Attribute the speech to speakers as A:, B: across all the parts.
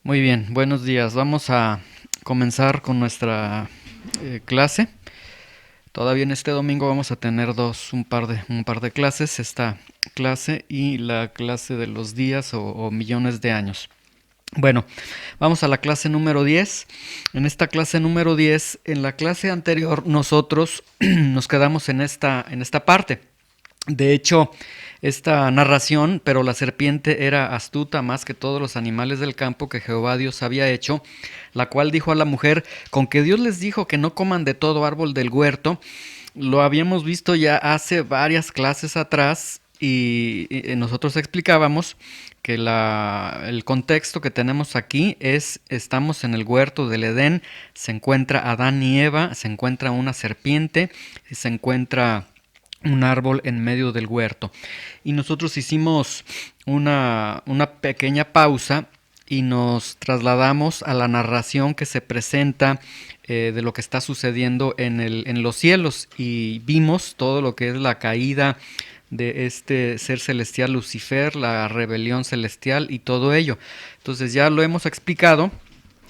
A: Muy bien, buenos días. Vamos a comenzar con nuestra clase. Todavía en este domingo vamos a tener un par de clases, esta clase y la clase de los días o millones de años. Bueno, vamos a la clase número 10. En esta clase número 10, en la clase anterior nosotros nos quedamos en esta parte. De hecho, esta narración, pero la serpiente era astuta más que todos los animales del campo que Jehová Dios había hecho, la cual dijo a la mujer, con que Dios les dijo que no coman de todo árbol del huerto. Lo habíamos visto ya hace varias clases atrás y nosotros explicábamos que el contexto que tenemos aquí es, estamos en el huerto del Edén, se encuentra Adán y Eva, se encuentra una serpiente, y se encuentra un árbol en medio del huerto. Y nosotros hicimos una pequeña pausa y nos trasladamos a la narración que se presenta de lo que está sucediendo en los cielos y vimos todo lo que es la caída de este ser celestial Lucifer, la rebelión celestial y todo ello. Entonces ya lo hemos explicado.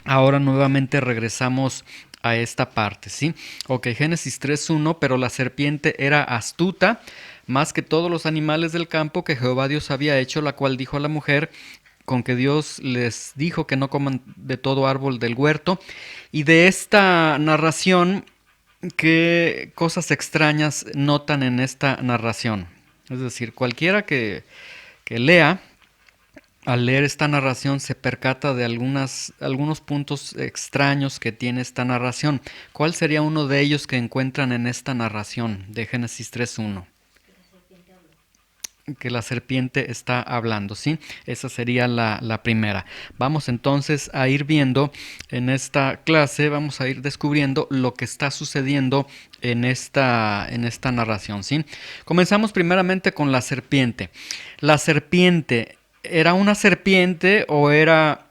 A: Ahora nuevamente regresamos a esta parte, ¿sí? Ok, Génesis 3.1, pero la serpiente era astuta más que todos los animales del campo que Jehová Dios había hecho, la cual dijo a la mujer, con que Dios les dijo que no coman de todo árbol del huerto. Y de esta narración, ¿qué cosas extrañas notan en esta narración? Es decir, cualquiera que lea, al leer esta narración se percata de algunos puntos extraños que tiene esta narración. ¿Cuál sería uno de ellos que encuentran en esta narración de Génesis 3.1? Que la serpiente está hablando, ¿sí? Esa sería la primera. Vamos entonces a ir viendo en esta clase, vamos a ir descubriendo lo que está sucediendo en esta narración, ¿sí? Comenzamos primeramente con la serpiente. La serpiente, ¿era una serpiente o era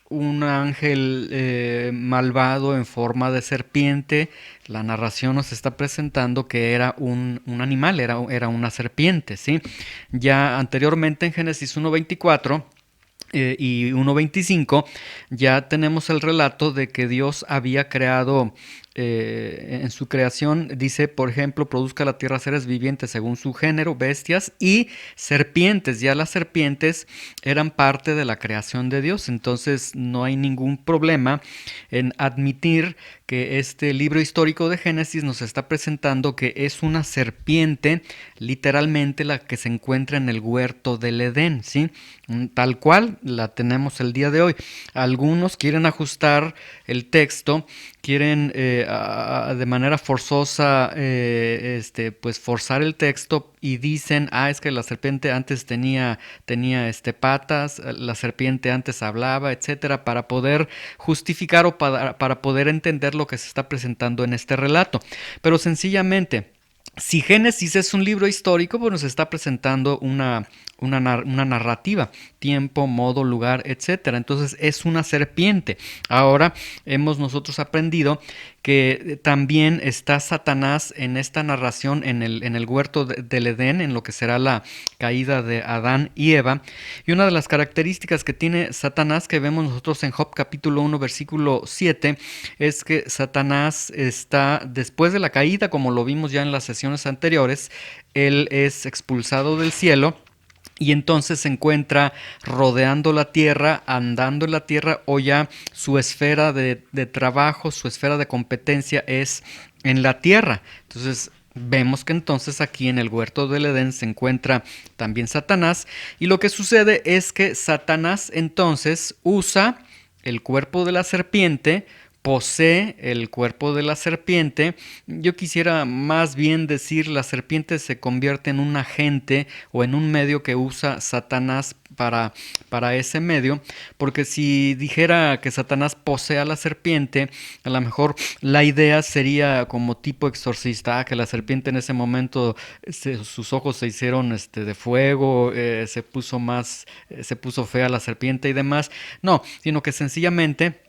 A: un ángel malvado en forma de serpiente? La narración nos está presentando que era un animal, era una serpiente, ¿sí? Ya anteriormente en Génesis 1.24 y 1.25 ya tenemos el relato de que Dios había creado en su creación, dice, por ejemplo, produzca la tierra seres vivientes según su género, bestias y serpientes. Ya las serpientes eran parte de la creación de Dios, entonces no hay ningún problema en admitir que este libro histórico de Génesis nos está presentando que es una serpiente, literalmente la que se encuentra en el huerto del Edén, ¿sí? Tal cual la tenemos el día de hoy. Algunos quieren ajustar el texto, quieren de manera forzosa pues forzar el texto y dicen, es que la serpiente antes tenía patas, la serpiente antes hablaba, etcétera, para poder justificar o para poder entender lo que se está presentando en este relato. Pero sencillamente, si Génesis es un libro histórico, pues nos está presentando una narrativa, tiempo, modo, lugar, etcétera. Entonces es una serpiente. Ahora hemos nosotros aprendido que también está Satanás en esta narración en el huerto del Edén, en lo que será la caída de Adán y Eva. Y una de las características que tiene Satanás, que vemos nosotros en Job capítulo 1 versículo 7, es que Satanás está, después de la caída, como lo vimos ya en las sesiones anteriores, él es expulsado del cielo y entonces se encuentra rodeando la tierra, andando en la tierra, o ya su esfera de trabajo, su esfera de competencia es en la tierra. Entonces vemos que entonces aquí en el huerto del Edén se encuentra también Satanás, y lo que sucede es que Satanás entonces usa el cuerpo de la serpiente, posee el cuerpo de la serpiente. Yo quisiera más bien decir la serpiente se convierte en un agente o en un medio que usa Satanás para ese medio, porque si dijera que Satanás posee a la serpiente, a lo mejor la idea sería como tipo exorcista, que la serpiente en ese momento sus ojos se hicieron de fuego, se puso fea la serpiente y demás. No, sino que sencillamente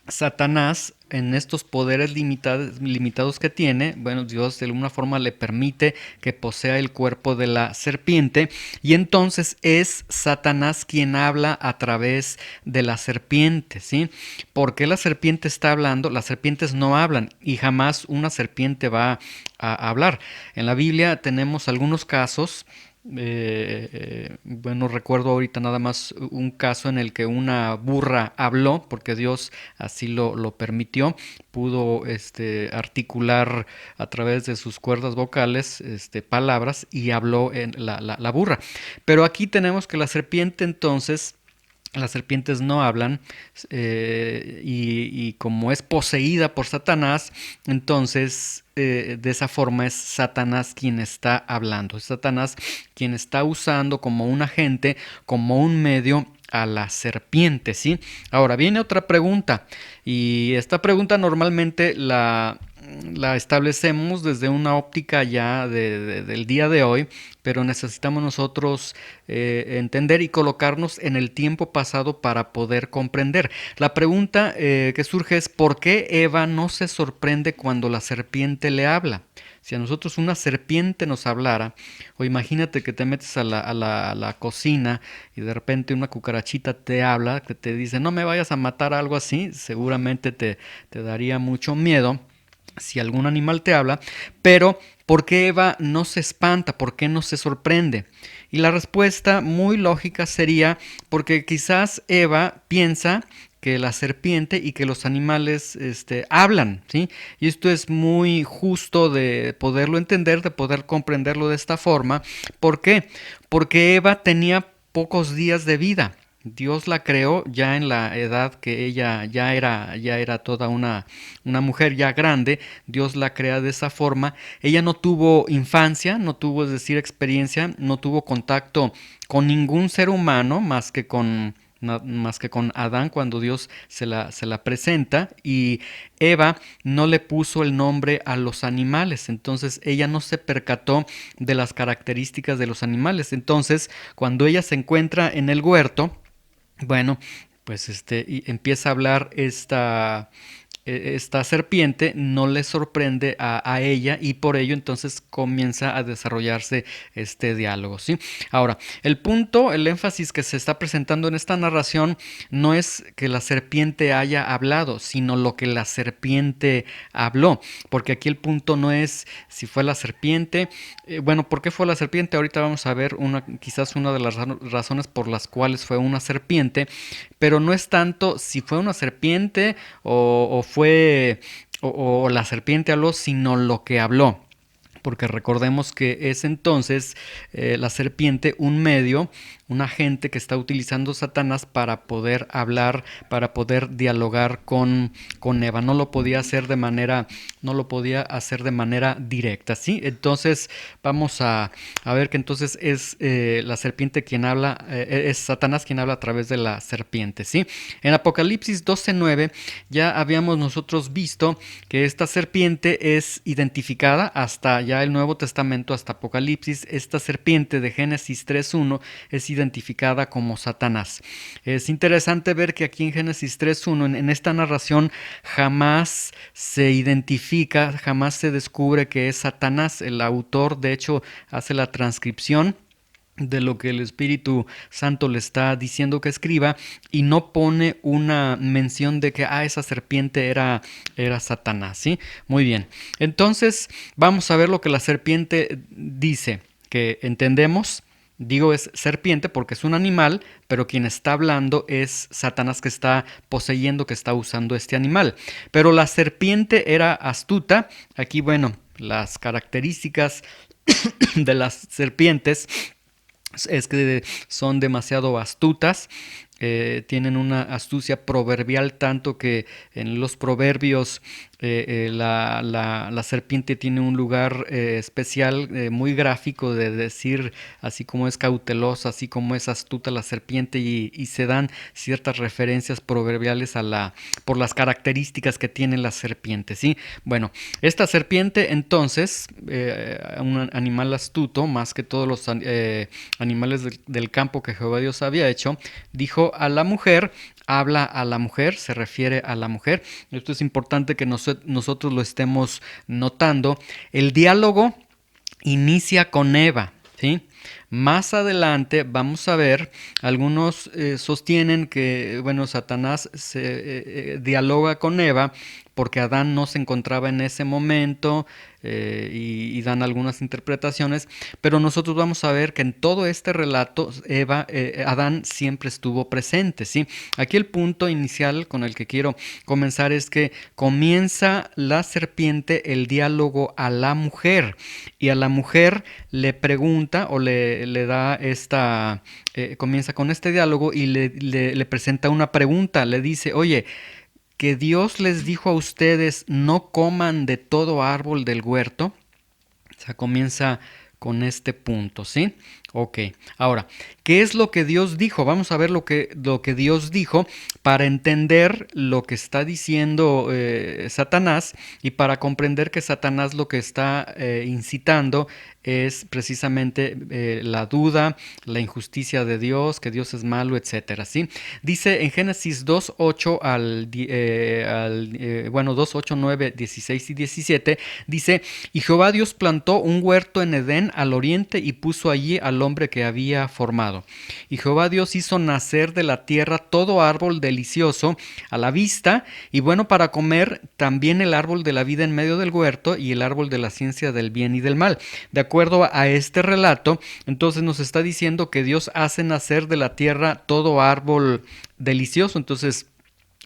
A: Satanás en estos poderes limitados que tiene, bueno, Dios de alguna forma le permite que posea el cuerpo de la serpiente y entonces es Satanás quien habla a través de la serpiente, ¿sí? ¿Por qué la serpiente está hablando? Las serpientes no hablan y jamás una serpiente va a hablar. En la Biblia tenemos algunos casos. Bueno, recuerdo ahorita nada más un caso en el que una burra habló, porque Dios así lo permitió, pudo articular a través de sus cuerdas vocales palabras y habló en la burra. Pero aquí tenemos que la serpiente entonces las serpientes no hablan y como es poseída por Satanás, entonces de esa forma es Satanás quien está hablando, es Satanás quien está usando como un agente, como un medio a la serpiente, ¿sí? Ahora viene otra pregunta y esta pregunta normalmente la establecemos desde una óptica ya del día de hoy, pero necesitamos nosotros entender y colocarnos en el tiempo pasado para poder comprender. La pregunta que surge es ¿por qué Eva no se sorprende cuando la serpiente le habla? Si a nosotros una serpiente nos hablara, o imagínate que te metes a la cocina y de repente una cucarachita te habla, que te dice no me vayas a matar, algo así, seguramente te daría mucho miedo si algún animal te habla, pero ¿por qué Eva no se espanta? ¿Por qué no se sorprende? Y la respuesta muy lógica sería porque quizás Eva piensa que la serpiente y que los animales hablan, ¿sí? Y esto es muy justo de poderlo entender, de poder comprenderlo de esta forma. ¿Por qué? Porque Eva tenía pocos días de vida. Dios la creó ya en la edad que ella ya era toda una mujer ya grande. Dios la crea de esa forma. Ella no tuvo infancia, no tuvo, es decir, experiencia, no tuvo contacto con ningún ser humano más que con Adán cuando Dios se la presenta y Eva no le puso el nombre a los animales, entonces ella no se percató de las características de los animales, entonces cuando ella se encuentra en el huerto, bueno, pues y empieza a hablar esta serpiente, no le sorprende a ella y por ello entonces comienza a desarrollarse este diálogo, ¿sí? Ahora, el punto, el énfasis que se está presentando en esta narración no es que la serpiente haya hablado, sino lo que la serpiente habló, porque aquí el punto no es si fue la serpiente, bueno, ¿por qué fue la serpiente? Ahorita vamos a ver quizás una de las razones por las cuales fue una serpiente, pero no es tanto si fue una serpiente o fue o la serpiente habló, sino lo que habló. Porque recordemos que es entonces la serpiente un medio, un agente que está utilizando Satanás para poder hablar, para poder dialogar con Eva. No lo podía hacer de manera directa, ¿sí? Entonces vamos a ver que entonces es la serpiente quien habla, es Satanás quien habla a través de la serpiente, ¿sí? En Apocalipsis 12:9 ya habíamos nosotros visto que esta serpiente es identificada hasta ya el Nuevo Testamento, hasta Apocalipsis. Esta serpiente de Génesis 3:1 es identificada como Satanás. Es interesante ver que aquí en Génesis 3:1, en esta narración, jamás se identifica, jamás se descubre que es Satanás. El autor, de hecho, hace la transcripción de lo que el Espíritu Santo le está diciendo que escriba y no pone una mención de que esa serpiente era Satanás, ¿sí? Muy bien. Entonces vamos a ver lo que la serpiente dice, que entendemos. Digo es serpiente porque es un animal, pero quien está hablando es Satanás que está poseyendo, que está usando este animal. Pero la serpiente era astuta. Aquí, bueno, las características de las serpientes es que son demasiado astutas, tienen una astucia proverbial tanto que en los proverbios la serpiente tiene un lugar especial, muy gráfico de decir, así como es cautelosa, así como es astuta la serpiente y se dan ciertas referencias proverbiales por las características que tiene la serpiente, ¿sí? Bueno, esta serpiente entonces, un animal astuto, más que todos los animales del campo que Jehová Dios había hecho, dijo a la mujer, habla a la mujer, se refiere a la mujer. Esto es importante que nosotros lo estemos notando. El diálogo inicia con Eva, ¿sí? Más adelante vamos a ver, algunos sostienen que, bueno, Satanás dialoga con Eva porque Adán no se encontraba en ese momento, y dan algunas interpretaciones, pero nosotros vamos a ver que en todo este relato Adán siempre estuvo presente, ¿sí? Aquí el punto inicial con el que quiero comenzar es que comienza la serpiente el diálogo a la mujer, y a la mujer le pregunta o le da comienza con este diálogo y le presenta una pregunta, le dice, oye, que Dios les dijo a ustedes no coman de todo árbol del huerto. O sea, comienza con este punto, ¿sí? Ok, ahora, ¿qué es lo que Dios dijo? Vamos a ver lo que Dios dijo para entender lo que está diciendo Satanás, y para comprender que Satanás lo que está incitando es precisamente la duda, la injusticia de Dios, que Dios es malo, etcétera, ¿sí? Dice en Génesis 2, 8 2, 8, 9, 16 y 17, dice, y Jehová Dios plantó un huerto en Edén al oriente y puso allí al hombre que había formado. Y Jehová Dios hizo nacer de la tierra todo árbol delicioso a la vista y bueno para comer, también el árbol de la vida en medio del huerto y el árbol de la ciencia del bien y del mal. De acuerdo a este relato, entonces nos está diciendo que Dios hace nacer de la tierra todo árbol delicioso. Entonces,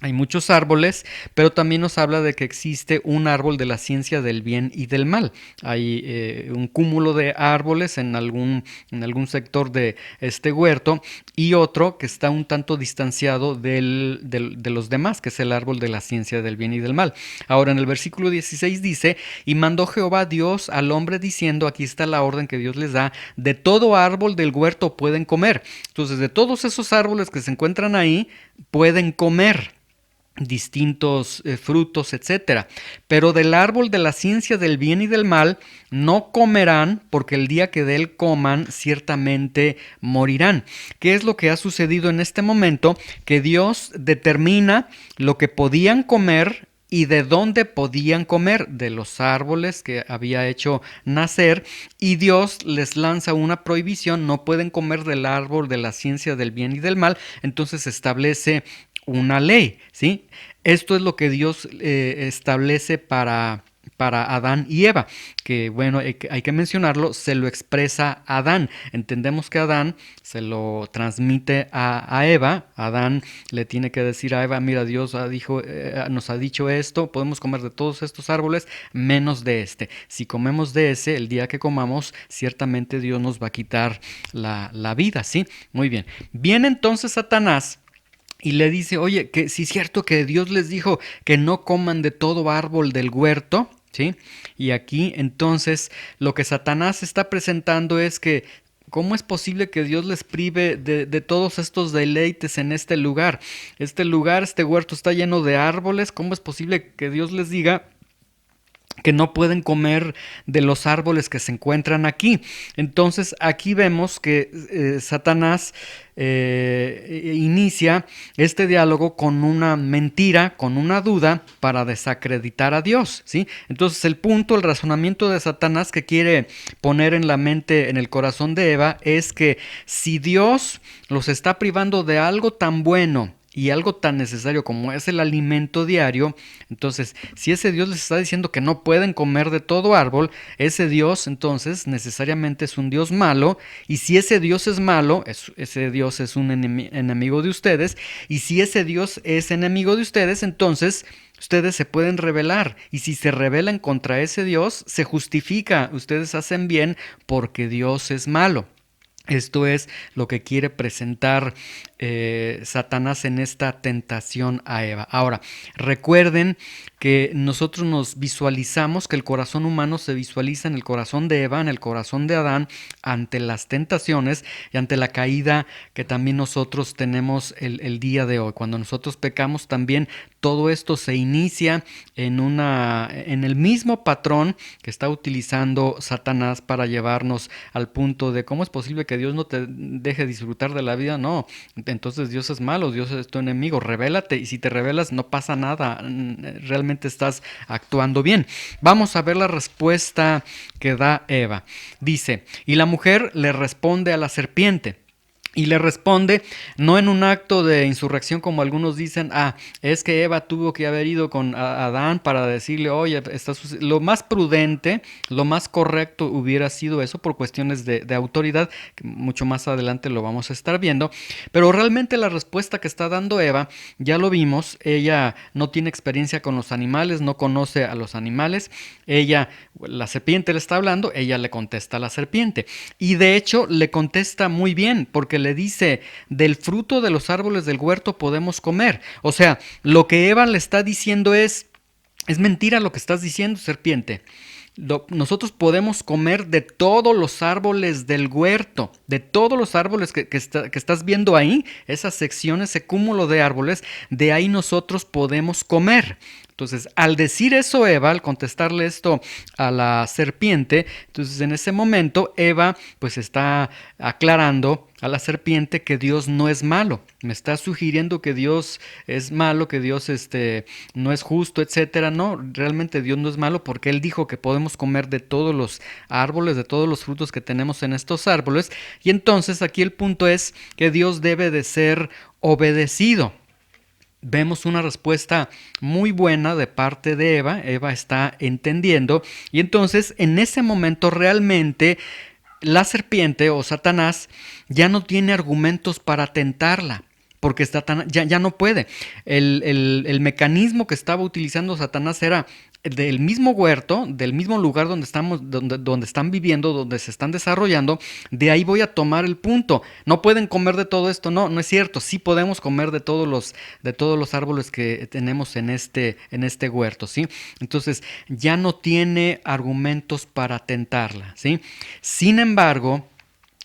A: hay muchos árboles, pero también nos habla de que existe un árbol de la ciencia del bien y del mal. Hay un cúmulo de árboles en algún sector de este huerto y otro que está un tanto distanciado de los demás, que es el árbol de la ciencia del bien y del mal. Ahora en el versículo 16 dice, y mandó Jehová Dios al hombre diciendo, aquí está la orden que Dios les da, de todo árbol del huerto pueden comer. Entonces de todos esos árboles que se encuentran ahí, pueden comer distintos frutos, etcétera. Pero del árbol de la ciencia del bien y del mal no comerán, porque el día que de él coman ciertamente morirán. ¿Qué es lo que ha sucedido en este momento? Que Dios determina lo que podían comer y de dónde podían comer, de los árboles que había hecho nacer, y Dios les lanza una prohibición, no pueden comer del árbol de la ciencia del bien y del mal. Entonces establece una ley, ¿sí? Esto es lo que Dios establece para Adán y Eva, que bueno, hay que mencionarlo, se lo expresa Adán. Entendemos que Adán se lo transmite a Eva. Adán le tiene que decir a Eva, mira, Dios nos ha dicho esto, podemos comer de todos estos árboles, menos de este. Si comemos de ese, el día que comamos, ciertamente Dios nos va a quitar la vida, ¿sí? Muy bien. Viene entonces Satanás y le dice, oye, que si es cierto que Dios les dijo que no coman de todo árbol del huerto, ¿sí? Y aquí entonces lo que Satanás está presentando es que ¿cómo es posible que Dios les prive de todos estos deleites en este lugar? Este huerto está lleno de árboles. ¿Cómo es posible que Dios les diga que no pueden comer de los árboles que se encuentran aquí? Entonces aquí vemos que Satanás inicia este diálogo con una mentira, con una duda para desacreditar a Dios, ¿sí? Entonces el razonamiento de Satanás que quiere poner en la mente, en el corazón de Eva, es que si Dios los está privando de algo tan bueno y algo tan necesario como es el alimento diario, entonces si ese Dios les está diciendo que no pueden comer de todo árbol, ese Dios entonces necesariamente es un Dios malo, y si ese Dios es malo, ese Dios es un enemigo de ustedes, y si ese Dios es enemigo de ustedes, entonces ustedes se pueden rebelar, y si se rebelan contra ese Dios, se justifica, ustedes hacen bien porque Dios es malo. Esto es lo que quiere presentar Satanás en esta tentación a Eva. Ahora, recuerden que nosotros nos visualizamos, que el corazón humano se visualiza en el corazón de Eva, en el corazón de Adán, ante las tentaciones y ante la caída que también nosotros tenemos el día de hoy. Cuando nosotros pecamos también todo esto se inicia en el mismo patrón que está utilizando Satanás para llevarnos al punto de cómo es posible que Dios no te deje disfrutar de la vida. No, entonces Dios es malo, Dios es tu enemigo, revélate, y si te revelas no pasa nada, realmente estás actuando bien. Vamos a ver la respuesta que da Eva. Dice, y la mujer le responde a la serpiente. Y le responde, no en un acto de insurrección como algunos dicen, es que Eva tuvo que haber ido con Adán para decirle, oye, lo más prudente, lo más correcto hubiera sido eso por cuestiones de autoridad, que mucho más adelante lo vamos a estar viendo, pero realmente la respuesta que está dando Eva, ya lo vimos, ella no tiene experiencia con los animales, no conoce a los animales, la serpiente le está hablando, ella le contesta a la serpiente, y de hecho le contesta muy bien, porque le dice, del fruto de los árboles del huerto podemos comer. O sea, lo que Eva le está diciendo es mentira lo que estás diciendo, serpiente. Nosotros podemos comer de todos los árboles del huerto, de todos los árboles que estás viendo ahí, esas secciones, ese cúmulo de árboles, de ahí nosotros podemos comer. Entonces, al decir eso Eva, al contestarle esto a la serpiente, entonces en ese momento Eva pues está aclarando a la serpiente que Dios no es malo. Me está sugiriendo que Dios es malo, que Dios no es justo, etcétera. No, realmente Dios no es malo porque Él dijo que podemos comer de todos los árboles, de todos los frutos que tenemos en estos árboles. Y entonces aquí el punto es que Dios debe de ser obedecido. Vemos una respuesta muy buena de parte de Eva. Eva está entendiendo y entonces en ese momento realmente la serpiente o Satanás ya no tiene argumentos para tentarla, porque Satanás ya no puede. El mecanismo que estaba utilizando Satanás era del mismo huerto, del mismo lugar donde donde están viviendo, donde se están desarrollando. De ahí voy a tomar el punto. No pueden comer de todo esto, no es cierto. Sí podemos comer de todos los árboles que tenemos en este huerto, ¿sí? Entonces ya no tiene argumentos para tentarla, ¿sí? Sin embargo,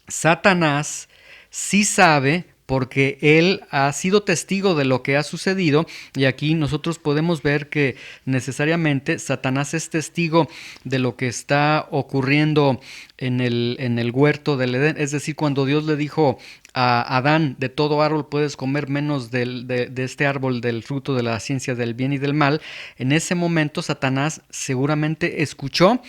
A: Satanás sí sabe, porque él ha sido testigo de lo que ha sucedido, y aquí nosotros podemos ver que necesariamente Satanás es testigo de lo que está ocurriendo en el huerto del Edén. Es decir, cuando Dios le dijo a Adán, de todo árbol puedes comer menos de este árbol del fruto de la ciencia del bien y del mal, en ese momento Satanás seguramente escuchó.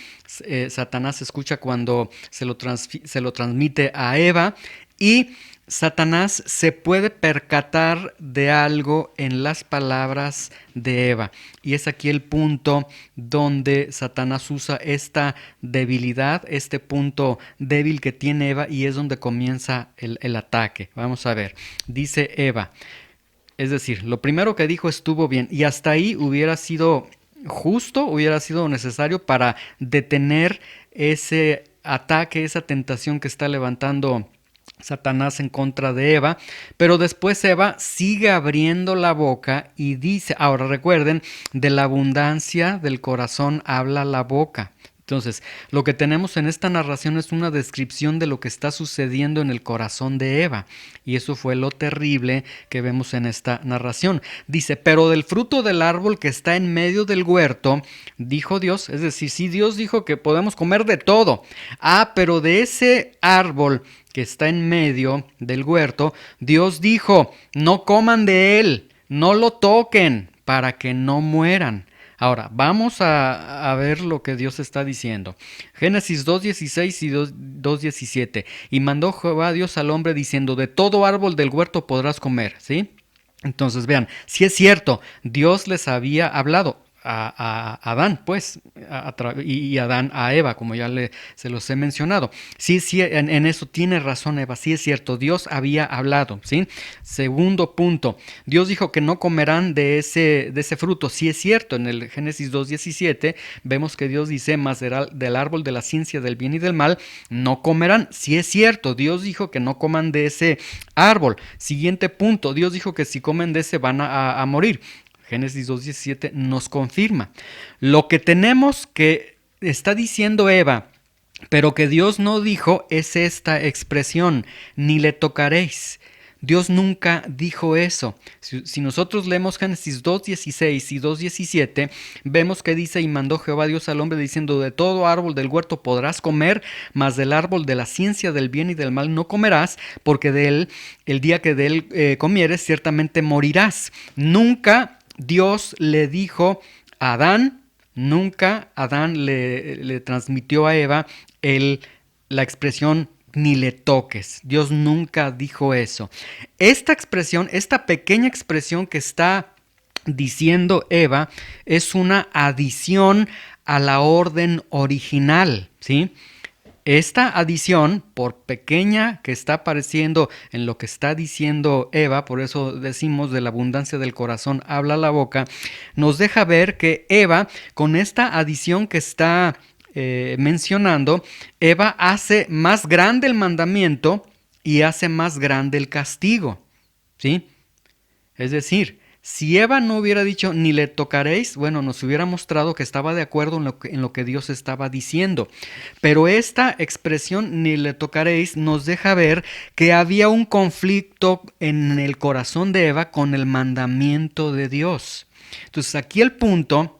A: Satanás escucha cuando se lo transmite a Eva, y Satanás se puede percatar de algo en las palabras de Eva. Y es aquí el punto donde Satanás usa esta debilidad, este punto débil que tiene Eva, y es donde comienza el ataque. Vamos a ver. Dice Eva, es decir, lo primero que dijo estuvo bien, y hasta ahí hubiera sido justo, hubiera sido necesario para detener ese ataque, esa tentación que está levantando Satanás en contra de Eva, pero después Eva sigue abriendo la boca y dice, ahora recuerden, de la abundancia del corazón habla la boca. Entonces, lo que tenemos en esta narración es una descripción de lo que está sucediendo en el corazón de Eva, y eso fue lo terrible que vemos en esta narración. Dice, pero del fruto del árbol que está en medio del huerto, dijo Dios, es decir, sí, Dios dijo que podemos comer de todo. Pero de ese árbol que está en medio del huerto, Dios dijo, no coman de él, no lo toquen, para que no mueran. Ahora, vamos a ver lo que Dios está diciendo. Génesis 2.16 y 2.17. Y mandó Jehová Dios al hombre diciendo, de todo árbol del huerto podrás comer, ¿sí? Entonces, vean, si es cierto, Dios les había hablado a Adán, pues, y Adán a Eva, como ya se los he mencionado. Sí, en eso tiene razón Eva, sí es cierto, Dios había hablado, ¿sí? Segundo punto, Dios dijo que no comerán de ese fruto, sí es cierto, en el Génesis 2.17 vemos que Dios dice, mas del árbol de la ciencia del bien y del mal no comerán, sí es cierto, Dios dijo que no coman de ese árbol. Siguiente punto, Dios dijo que si comen de ese van a morir. Génesis 2:17 nos confirma. Lo que tenemos que está diciendo Eva, pero que Dios no dijo, es esta expresión: ni le tocaréis. Dios nunca dijo eso. Si nosotros leemos Génesis 2:16 y 2:17, vemos que dice: y mandó Jehová Dios al hombre diciendo: de todo árbol del huerto podrás comer, mas del árbol de la ciencia del bien y del mal no comerás, porque de él, el día que de él comieres, ciertamente morirás. Nunca Dios le dijo a Adán, nunca Adán le transmitió a Eva la expresión ni le toques. Dios nunca dijo eso. Esta expresión, esta pequeña expresión que está diciendo Eva, es una adición a la orden original, ¿sí? Esta adición, por pequeña que está apareciendo en lo que está diciendo Eva, por eso decimos: de la abundancia del corazón habla la boca, nos deja ver que Eva, con esta adición que está mencionando, Eva hace más grande el mandamiento y hace más grande el castigo, ¿sí? Es decir, si Eva no hubiera dicho ni le tocaréis, bueno, nos hubiera mostrado que estaba de acuerdo en lo que Dios estaba diciendo. Pero esta expresión ni le tocaréis nos deja ver que había un conflicto en el corazón de Eva con el mandamiento de Dios. Entonces aquí el punto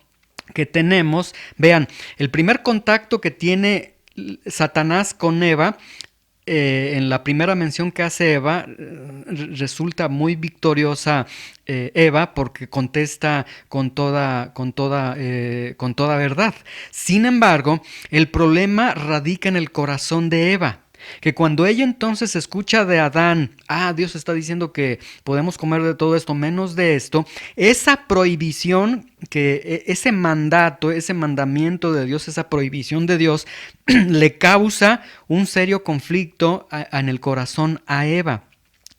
A: que tenemos, vean, el primer contacto que tiene Satanás con Eva, en la primera mención que hace Eva, resulta muy victoriosa Eva, porque contesta con toda verdad. Sin embargo, el problema radica en el corazón de Eva, que cuando ella entonces escucha de Adán: Dios está diciendo que podemos comer de todo esto menos de esto, esa prohibición, ese mandato, ese mandamiento de Dios, esa prohibición de Dios le causa un serio conflicto en el corazón a Eva.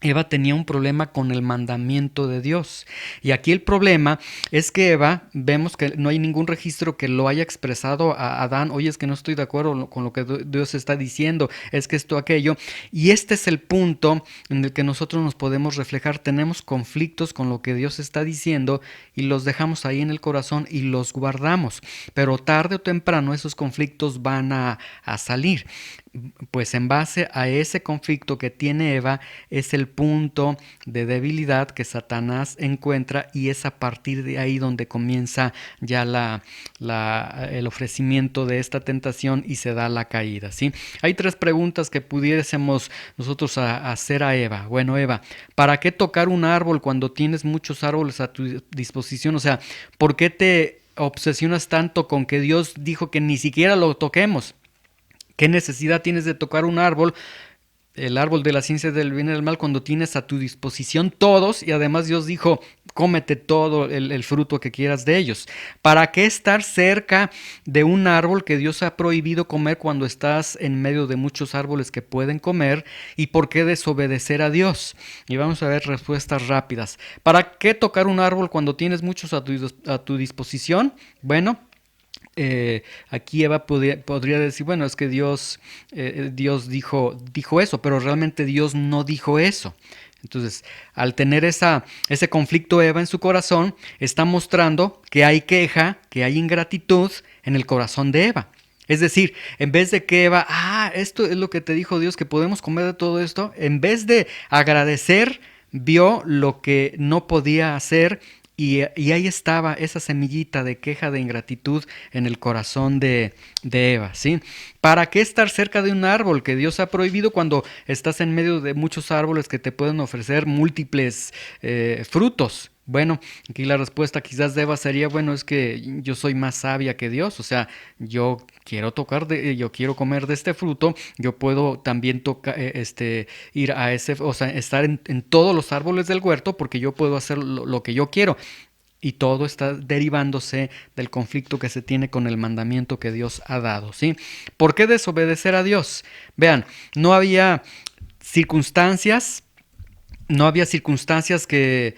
A: Eva tenía un problema con el mandamiento de Dios. Y aquí el problema es que Eva, vemos que no hay ningún registro que lo haya expresado a Adán: oye, es que no estoy de acuerdo con lo que Dios está diciendo, es que esto, aquello. Y este es el punto en el que nosotros nos podemos reflejar. Tenemos conflictos con lo que Dios está diciendo y los dejamos ahí en el corazón y los guardamos. Pero tarde o temprano esos conflictos van a salir. Pues en base a ese conflicto que tiene Eva, es el punto de debilidad que Satanás encuentra, y es a partir de ahí donde comienza ya el ofrecimiento de esta tentación y se da la caída, ¿sí? Hay tres preguntas que pudiésemos nosotros hacer a Eva. Bueno, Eva, ¿para qué tocar un árbol cuando tienes muchos árboles a tu disposición? O sea, ¿por qué te obsesionas tanto con que Dios dijo que ni siquiera lo toquemos? ¿Qué necesidad tienes de tocar un árbol, el árbol de la ciencia del bien y del mal, cuando tienes a tu disposición todos, y además Dios dijo: cómete todo el fruto que quieras de ellos? ¿Para qué estar cerca de un árbol que Dios ha prohibido comer cuando estás en medio de muchos árboles que pueden comer? ¿Y por qué desobedecer a Dios? Y vamos a ver respuestas rápidas. ¿Para qué tocar un árbol cuando tienes muchos a tu disposición? Bueno, aquí Eva podría decir: bueno, es que Dios dijo eso, pero realmente Dios no dijo eso. Entonces, al tener ese conflicto Eva en su corazón, está mostrando que hay queja, que hay ingratitud en el corazón de Eva. Es decir, en vez de que Eva: esto es lo que te dijo Dios, que podemos comer de todo esto, en vez de agradecer, vio lo que no podía hacer. Y ahí estaba esa semillita de queja, de ingratitud en el corazón de Eva, ¿sí? ¿Para qué estar cerca de un árbol que Dios ha prohibido cuando estás en medio de muchos árboles que te pueden ofrecer múltiples frutos? Bueno, aquí la respuesta quizás de Eva sería: bueno, es que yo soy más sabia que Dios, o sea, yo quiero comer de este fruto, yo puedo también ir a o sea, estar en todos los árboles del huerto, porque yo puedo hacer lo que yo quiero. Y todo está derivándose del conflicto que se tiene con el mandamiento que Dios ha dado, ¿sí? ¿Por qué desobedecer a Dios? Vean, no había circunstancias que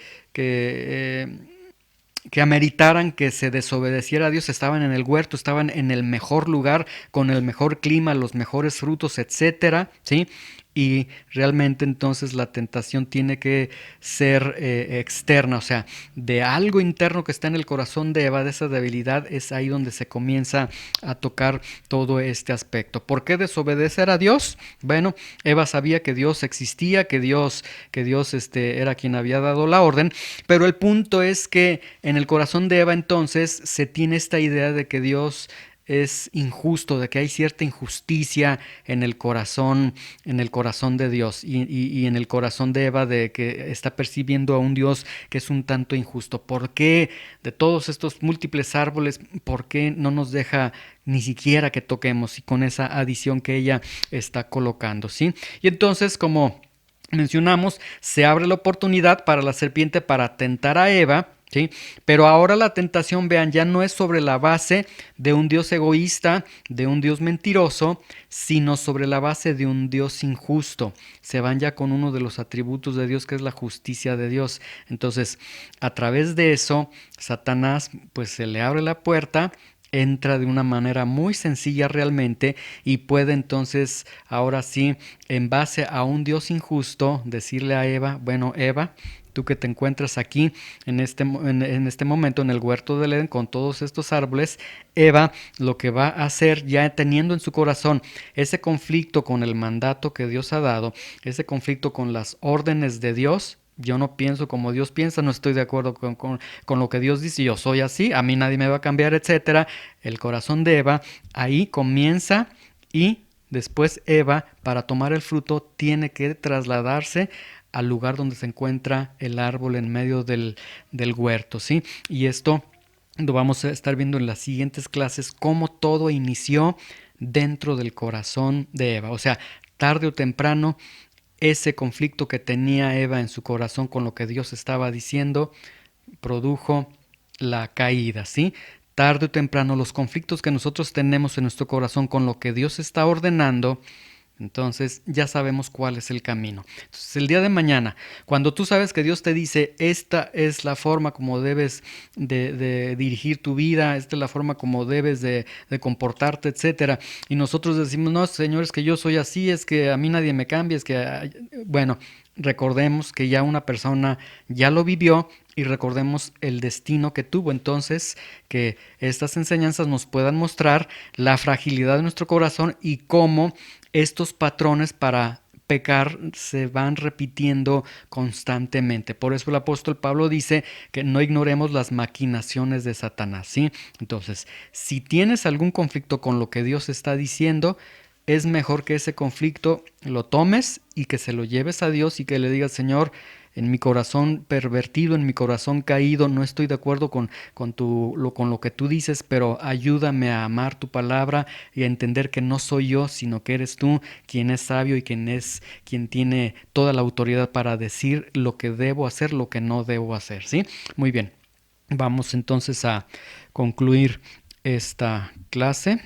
A: ameritaran que se desobedeciera a Dios. Estaban en el huerto, estaban en el mejor lugar, con el mejor clima, los mejores frutos, etcétera, ¿sí? y realmente entonces la tentación tiene que ser externa, o sea, de algo interno que está en el corazón de Eva, de esa debilidad, es ahí donde se comienza a tocar todo este aspecto. ¿Por qué desobedecer a Dios? Bueno, Eva sabía que Dios existía, que Dios era quien había dado la orden, pero el punto es que en el corazón de Eva entonces se tiene esta idea de que Dios es injusto, de que hay cierta injusticia en el corazón de Dios y en el corazón de Eva, de que está percibiendo a un Dios que es un tanto injusto. ¿Por qué de todos estos múltiples árboles, por qué no nos deja ni siquiera que toquemos? Y con esa adición que ella está colocando, ¿sí? Y entonces, como mencionamos, se abre la oportunidad para la serpiente para tentar a Eva, ¿sí? Pero ahora la tentación, vean, ya no es sobre la base de un Dios egoísta, de un Dios mentiroso, sino sobre la base de un Dios injusto. Se van ya con uno de los atributos de Dios, que es la justicia de Dios. Entonces, a través de eso, Satanás pues se le abre la puerta, entra de una manera muy sencilla realmente y puede entonces ahora sí, en base a un Dios injusto, decirle a Eva, bueno, Eva, tú que te encuentras aquí en este momento en el huerto del Edén con todos estos árboles, Eva lo que va a hacer, ya teniendo en su corazón ese conflicto con el mandato que Dios ha dado, ese conflicto con las órdenes de Dios. Yo no pienso como Dios piensa, no estoy de acuerdo con lo que Dios dice, yo soy así, a mí nadie me va a cambiar, etcétera. El corazón de Eva ahí comienza, y después Eva, para tomar el fruto, tiene que trasladarse al lugar donde se encuentra el árbol en medio del huerto, ¿sí? Y esto lo vamos a estar viendo en las siguientes clases, cómo todo inició dentro del corazón de Eva. O sea, tarde o temprano, ese conflicto que tenía Eva en su corazón con lo que Dios estaba diciendo produjo la caída, ¿sí? Tarde o temprano, los conflictos que nosotros tenemos en nuestro corazón con lo que Dios está ordenando, entonces ya sabemos cuál es el camino. Entonces el día de mañana, cuando tú sabes que Dios te dice, esta es la forma como debes de dirigir tu vida, esta es la forma como debes de comportarte, etcétera, y nosotros decimos, no, Señor, es que yo soy así, es que a mí nadie me cambia, es que, bueno, recordemos que ya una persona ya lo vivió y recordemos el destino que tuvo. Entonces, que estas enseñanzas nos puedan mostrar la fragilidad de nuestro corazón y cómo estos patrones para pecar se van repitiendo constantemente. Por eso el apóstol Pablo dice que no ignoremos las maquinaciones de Satanás, ¿sí? Entonces, si tienes algún conflicto con lo que Dios está diciendo, es mejor que ese conflicto lo tomes y que se lo lleves a Dios y que le digas, Señor, en mi corazón pervertido, en mi corazón caído, no estoy de acuerdo con lo que tú dices, pero ayúdame a amar tu palabra y a entender que no soy yo, sino que eres tú quien es sabio y quien tiene toda la autoridad para decir lo que debo hacer, lo que no debo hacer, ¿sí? Muy bien, vamos entonces a concluir esta clase.